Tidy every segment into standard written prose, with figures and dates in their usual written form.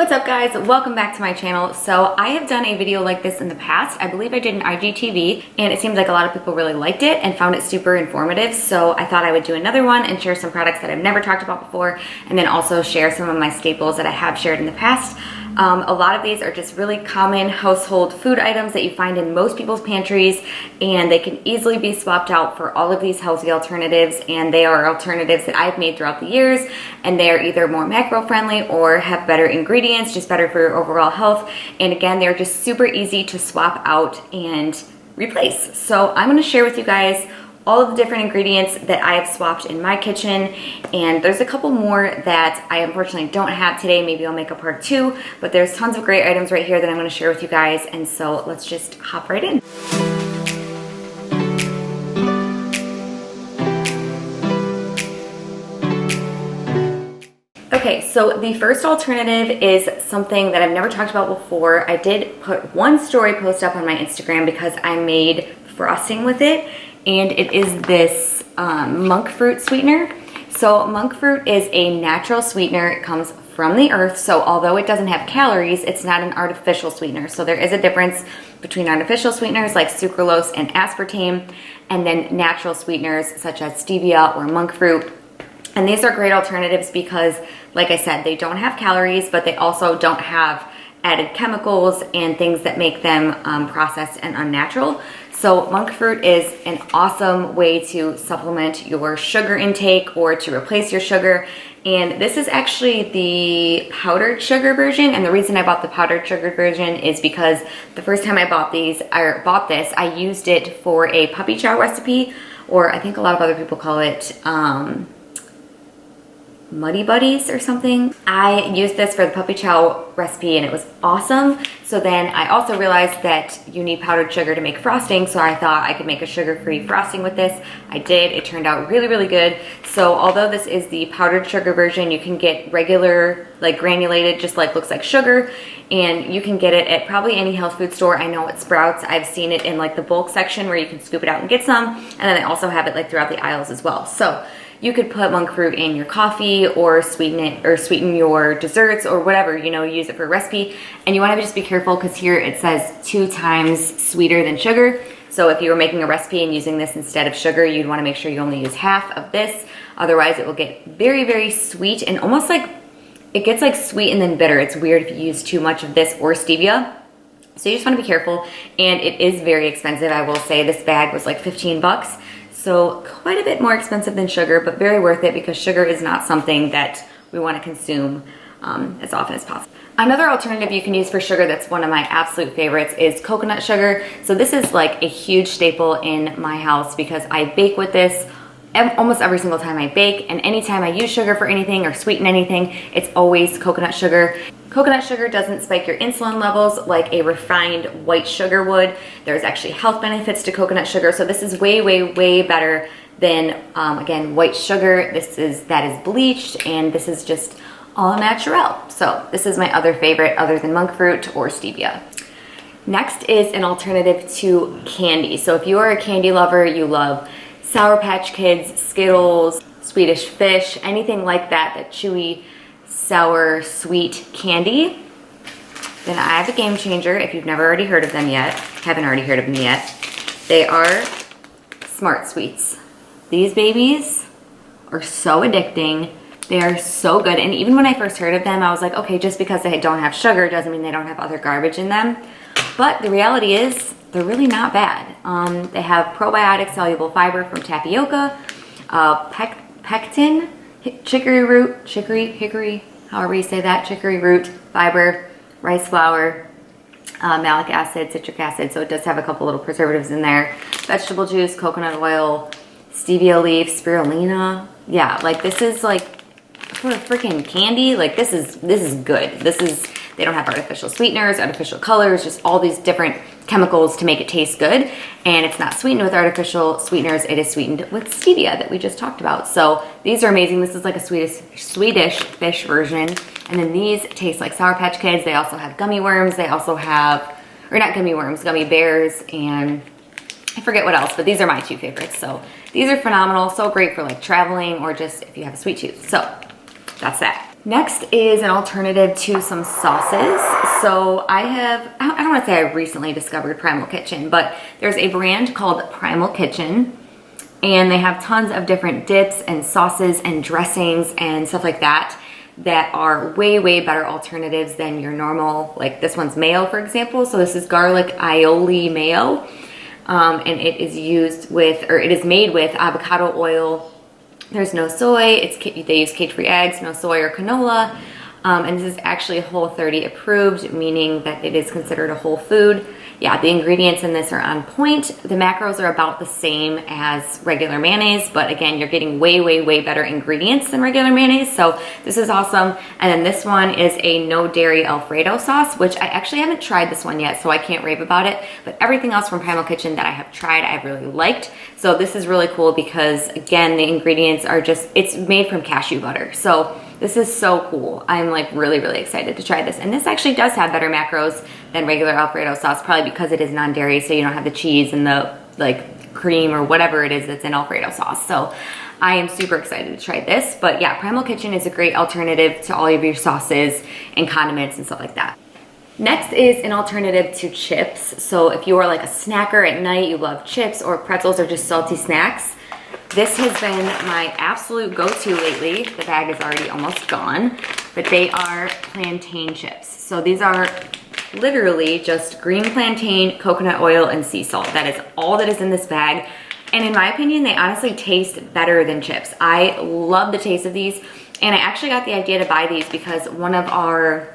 What's up guys? Welcome back to my channel. So I have done a video like this in the past. I believe I did an IGTV and it seems like a lot of people really liked it and found it super informative. So I thought I would do another one and share some products that I've never talked about before, and then also share some of my staples that I have shared in the past. A lot of these are just really common household food items that you find in most people's pantries, and they can easily be swapped out for all of these healthy alternatives, and they are alternatives that I've made throughout the years, and they are either more macro friendly or have better ingredients, just better for your overall health. And again, they're just super easy to swap out and replace. So I'm going to share with you guys all of the different ingredients that I have swapped in my kitchen, and there's a couple more that I unfortunately don't have today. Maybe I'll make a part 2, but there's tons of great items right here that I'm going to share with you guys, and so let's just hop right in. Okay, so the first alternative is something that I've never talked about before. I did put one story post up on my Instagram because I made frosting with it, and it is this monk fruit sweetener. So monk fruit is a natural sweetener. It comes from the earth, so although it doesn't have calories, it's not an artificial sweetener. So there is a difference between artificial sweeteners like sucralose and aspartame, and then natural sweeteners such as stevia or monk fruit. And these are great alternatives because, like I said, they don't have calories, but they also don't have added chemicals and things that make them processed and unnatural. So monk fruit is an awesome way to supplement your sugar intake or to replace your sugar. And this is actually the powdered sugar version. And the reason I bought the powdered sugar version is because the first time I bought this, I used it for a puppy chow recipe, or I think a lot of other people call it Muddy Buddies or something. I used this for the puppy chow recipe and it was awesome. So then I also realized that you need powdered sugar to make frosting, so I thought I could make a sugar-free frosting with this. I did. It turned out really, really good. So although this is the powdered sugar version, you can get regular, like granulated, just like looks like sugar, and you can get it at probably any health food store. I know at Sprouts, I've seen it in like the bulk section where you can scoop it out and get some, and then they also have it like throughout the aisles as well. So you could put monk fruit in your coffee or sweeten it, or sweeten your desserts or whatever, you know, use it for a recipe. And you want to just be careful because here it says 2 times sweeter than sugar. So if you were making a recipe and using this instead of sugar, you'd want to make sure you only use half of this. Otherwise it will get very, very sweet, and almost like, it gets like sweet and then bitter. It's weird if you use too much of this or stevia. So you just want to be careful, and it is very expensive. I will say this bag was like 15 bucks. So quite a bit more expensive than sugar, but very worth it because sugar is not something that we want to consume as often as possible. Another alternative you can use for sugar that's one of my absolute favorites is coconut sugar. So this is like a huge staple in my house because I bake with this almost every single time I bake, and anytime I use sugar for anything or sweeten anything, it's always coconut sugar. Coconut sugar doesn't spike your insulin levels like a refined white sugar would. There's actually health benefits to coconut sugar, so this is way, way, way better than, again, white sugar. That is bleached, and this is just all natural. So this is my other favorite other than monk fruit or stevia. Next is an alternative to candy. So if you are a candy lover, you love Sour Patch Kids, Skittles, Swedish Fish, anything like that, that chewy, sour, sweet candy, then I have a game changer if you've never already heard of them yet, haven't already heard of them yet. They are Smart Sweets. These babies are so addicting. They are so good, and even when I first heard of them, I was like, okay, just because they don't have sugar doesn't mean they don't have other garbage in them. But the reality is, they're really not bad. They have probiotic soluble fiber from tapioca, pectin, hickory, however you say that, chicory root, fiber, rice flour, malic acid, citric acid, so it does have a couple little preservatives in there, vegetable juice, coconut oil, stevia leaf, spirulina. Yeah, like this is like, for a freaking candy, like this is good. They don't have artificial sweeteners, artificial colors, just all these different chemicals to make it taste good. And it's not sweetened with artificial sweeteners, it is sweetened with stevia that we just talked about. So these are amazing. This is like a Swedish Fish version. And then these taste like Sour Patch Kids. They also have gummy worms. They also have, or not gummy worms, gummy bears, and I forget what else, but these are my 2 favorites. So these are phenomenal, so great for like traveling or just if you have a sweet tooth. So that's that. Next is an alternative to some sauces. So I don't want to say I recently discovered Primal Kitchen, but there's a brand called Primal Kitchen, and they have tons of different dips and sauces and dressings and stuff like that that are way, way better alternatives than your normal, like this one's mayo, for example. So this is garlic aioli mayo, and it is it is made with avocado oil. There's no soy. They use cage-free eggs, no soy or canola. And this is actually Whole30 approved, meaning that it is considered a whole food. Yeah, the ingredients in this are on point. The macros are about the same as regular mayonnaise, but again, you're getting way, way, way better ingredients than regular mayonnaise. So this is awesome. And then this one is a no dairy Alfredo sauce, which I actually haven't tried this one yet, so I can't rave about it. But everything else from Primal Kitchen that I have tried, I've really liked. So this is really cool because again, the ingredients are it's made from cashew butter. So this is so cool. I'm like really, really excited to try this. And this actually does have better macros than regular Alfredo sauce, probably because it is non-dairy, so you don't have the cheese and the like cream or whatever it is that's in Alfredo sauce. So I am super excited to try this. But yeah, Primal Kitchen is a great alternative to all of your sauces and condiments and stuff like that. Next is an alternative to chips. So if you are like a snacker at night, you love chips or pretzels or just salty snacks, this has been my absolute go-to lately. The bag is already almost gone, but they are plantain chips. So these are literally just green plantain, coconut oil, and sea salt. That is all that is in this bag. And in my opinion, they honestly taste better than chips. I love the taste of these. And I actually got the idea to buy these because one of our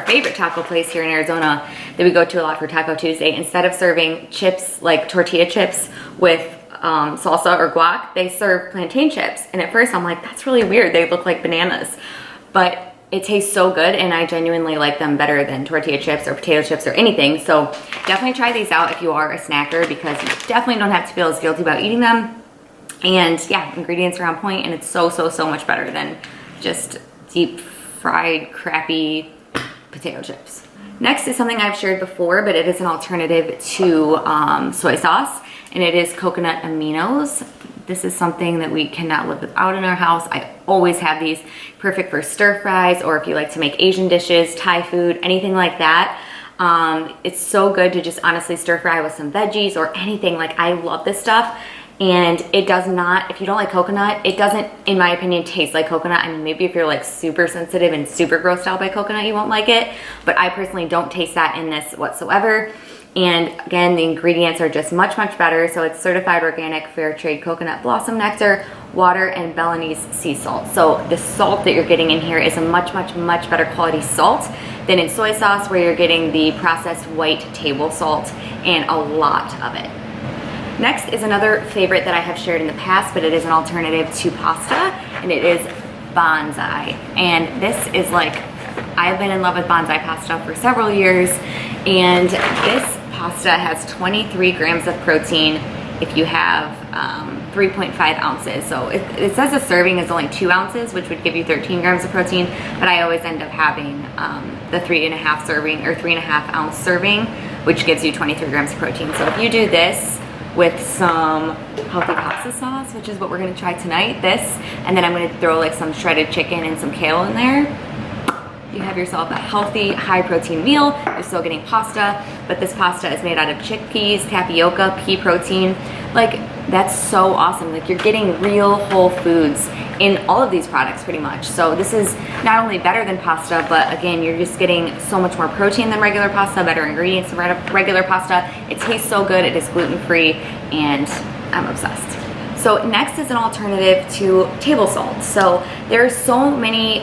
favorite taco place here in Arizona that we go to a lot for Taco Tuesday, instead of serving chips, like tortilla chips with salsa or guac, they serve plantain chips. And at first I'm like, that's really weird. They look like bananas. But it tastes so good, and I genuinely like them better than tortilla chips or potato chips or anything. So definitely try these out if you are a snacker, because you definitely don't have to feel as guilty about eating them. And yeah, ingredients are on point, and it's so, so, so much better than just deep fried, crappy potato chips. Next is something I've shared before, but it is an alternative to soy sauce, and it is coconut aminos. This is something that we cannot live without in our house. I always have these, perfect for stir fries, or if you like to make Asian dishes, Thai food, anything like that. It's so good to just honestly stir fry with some veggies or anything. Like, I love this stuff. And it does not, if you don't like coconut, it doesn't, in my opinion, taste like coconut. I mean, maybe if you're like super sensitive and super grossed out by coconut, you won't like it. But I personally don't taste that in this whatsoever. And again, the ingredients are just much, much better. So it's certified organic, fair trade coconut blossom nectar, water, and Balinese sea salt. So the salt that you're getting in here is a much, much, much better quality salt than in soy sauce, where you're getting the processed white table salt and a lot of it. Next is another favorite that I have shared in the past, but it is an alternative to pasta, and it is bonsai. And this is like, I've been in love with bonsai pasta for several years, and this pasta has 23 grams of protein if you have 3.5 ounces. So it says a serving is only 2 ounces, which would give you 13 grams of protein, but I always end up having the 3.5 serving or 3.5 ounce serving, which gives you 23 grams of protein. So if you do this with some healthy pasta sauce, which is what we're gonna try tonight, and then I'm gonna throw like some shredded chicken and some kale in there, you have yourself a healthy, high protein meal. You're still getting pasta, but this pasta is made out of chickpeas, tapioca, pea protein. Like, that's so awesome. Like, you're getting real whole foods in all of these products pretty much. So this is not only better than pasta, but again, you're just getting so much more protein than regular pasta, better ingredients than regular pasta. It tastes so good. It is gluten-free, and I'm obsessed. So next is an alternative to table salt. So there are so many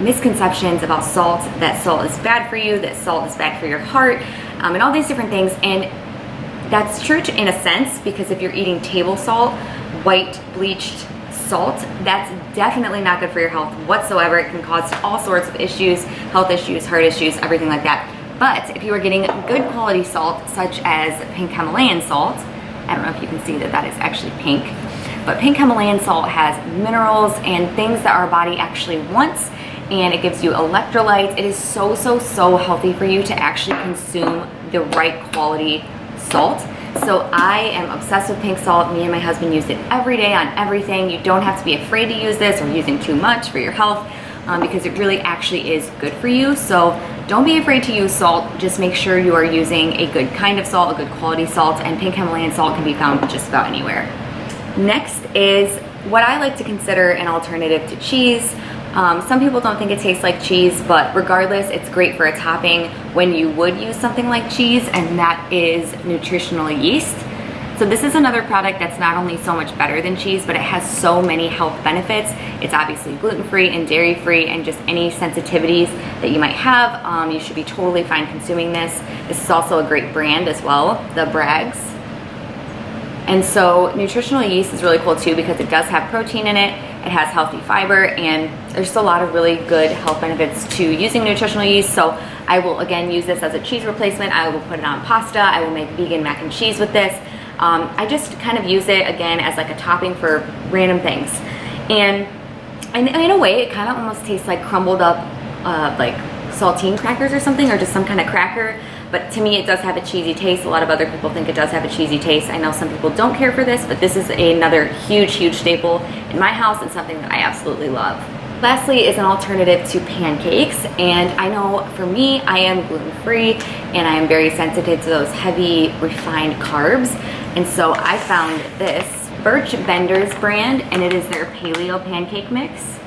misconceptions about salt, that salt is bad for you, that salt is bad for your heart, and all these different things. And that's true in a sense, because if you're eating table salt, white bleached salt, that's definitely not good for your health whatsoever. It can cause all sorts of issues, health issues, heart issues, everything like that. But if you are getting good quality salt, such as pink Himalayan salt, I don't know if you can see that that is actually pink, but pink Himalayan salt has minerals and things that our body actually wants, and it gives you electrolytes. It is so, so, so healthy for you to actually consume the right quality salt. So I am obsessed with pink salt. Me and my husband use it every day on everything. You don't have to be afraid to use this or using too much for your health. because it really actually is good for you. So don't be afraid to use salt. Just make sure you are using a good kind of salt, a good quality salt, and pink Himalayan salt can be found just about anywhere. Next is what I like to consider an alternative to cheese. Some people don't think it tastes like cheese, but regardless, it's great for a topping when you would use something like cheese, and that is nutritional yeast. So this is another product that's not only so much better than cheese, but it has so many health benefits. It's obviously gluten-free and dairy-free, and just any sensitivities that you might have, you should be totally fine consuming this. This is also a great brand as well, the Bragg's. And so nutritional yeast is really cool too because it does have protein in it, it has healthy fiber, and there's a lot of really good health benefits to using nutritional yeast. So I will again use this as a cheese replacement. I will put it on pasta. I will make vegan mac and cheese with this. I just kind of use it again as like a topping for random things. And in a way, it kind of almost tastes like crumbled up like saltine crackers or something, or just some kind of cracker. But to me, it does have a cheesy taste. A lot of other people think it does have a cheesy taste. I know some people don't care for this, but this is another huge staple in my house and something that I absolutely love. Lastly is an alternative to pancakes, and I know for me, I am gluten-free and I am very sensitive to those heavy refined carbs, and so I found this Birch Benders brand, and it is their paleo pancake mix,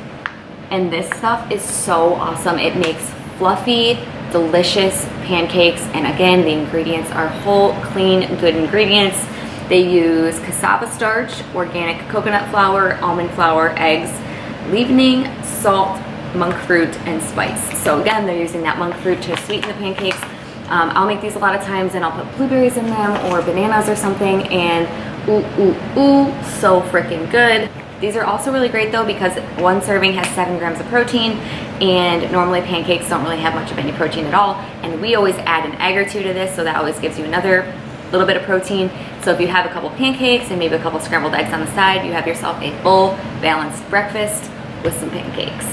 and this stuff is so awesome. It makes fluffy, delicious pancakes, and again, the ingredients are whole, clean, good ingredients. They use cassava starch, organic coconut flour, almond flour, eggs, leavening, salt, monk fruit, and spice. So again, they're using that monk fruit to sweeten the pancakes. I'll make these a lot of times and I'll put blueberries in them or bananas or something, and ooh, so freaking good. These are also really great though because one serving has 7 grams of protein, and normally pancakes don't really have much of any protein at all, and we always add an egg or two to this, so that always gives you another little bit of protein. So if you have a couple pancakes and maybe a couple scrambled eggs on the side, you have yourself a full balanced breakfast with some pancakes.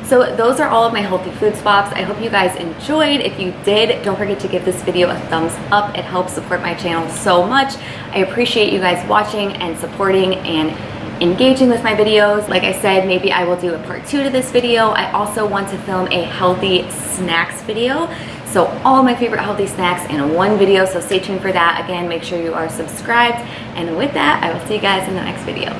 So those are all of my healthy food swaps. I hope you guys enjoyed. If you did, don't forget to give this video a thumbs up. It helps support my channel so much. I appreciate you guys watching and supporting and engaging with my videos. Like I said, maybe I will do a part 2 to this video. I also want to film a healthy snacks video. So all my favorite healthy snacks in one video, so stay tuned for that. Again, make sure you are subscribed. And with that, I will see you guys in the next video.